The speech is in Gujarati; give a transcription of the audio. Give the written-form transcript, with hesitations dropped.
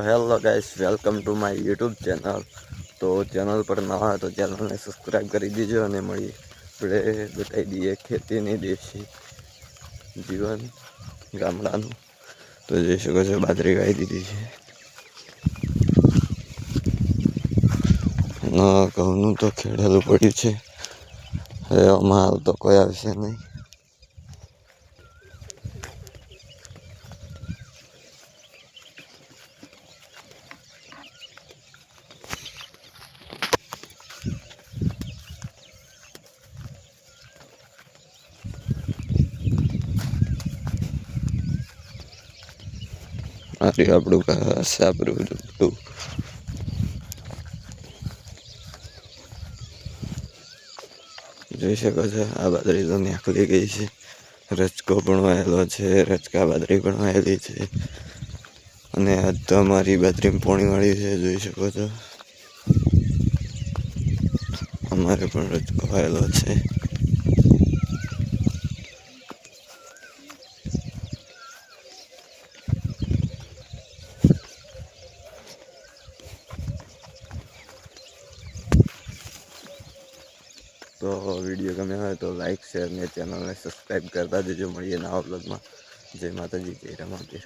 Hello guys, welcome to my YouTube channel. તો ચેનલ પર નવા હોય તો ચેનલને સબસ્ક્રાઈબ કરી દીજો અને મળી આપણે બતાવી દઈએ ખેતીની દેશી જીવન ગામડાનું। તો જોઈ શકો છો બાજરી વાવી દીધી છે, ઘઉંનું તો ખેડેલું પડ્યું છે। હવે આમાં હાલ તો કોઈ આવશે નહીં। આ આપણું સાબરું બધું જોઈ શકો છો। આ બાજરી તો નીકળી ગઈ છે, રચકો પણ વાયેલો છે, રચકા બાજરી પણ વાયેલી છે અને આજ તો અમારી બાજરીમાં પોણી વાળી છે। જોઈ શકો છો અમારે પણ રચકો વાયેલો છે। તો વિડીયો ગમે હોય તો લાઈક શેર ને ચેનલને સબસ્ક્રાઈબ કરતા જજો। મળીએ નવા બ્લોગમાં। જય માતાજી, જય રામાપીર।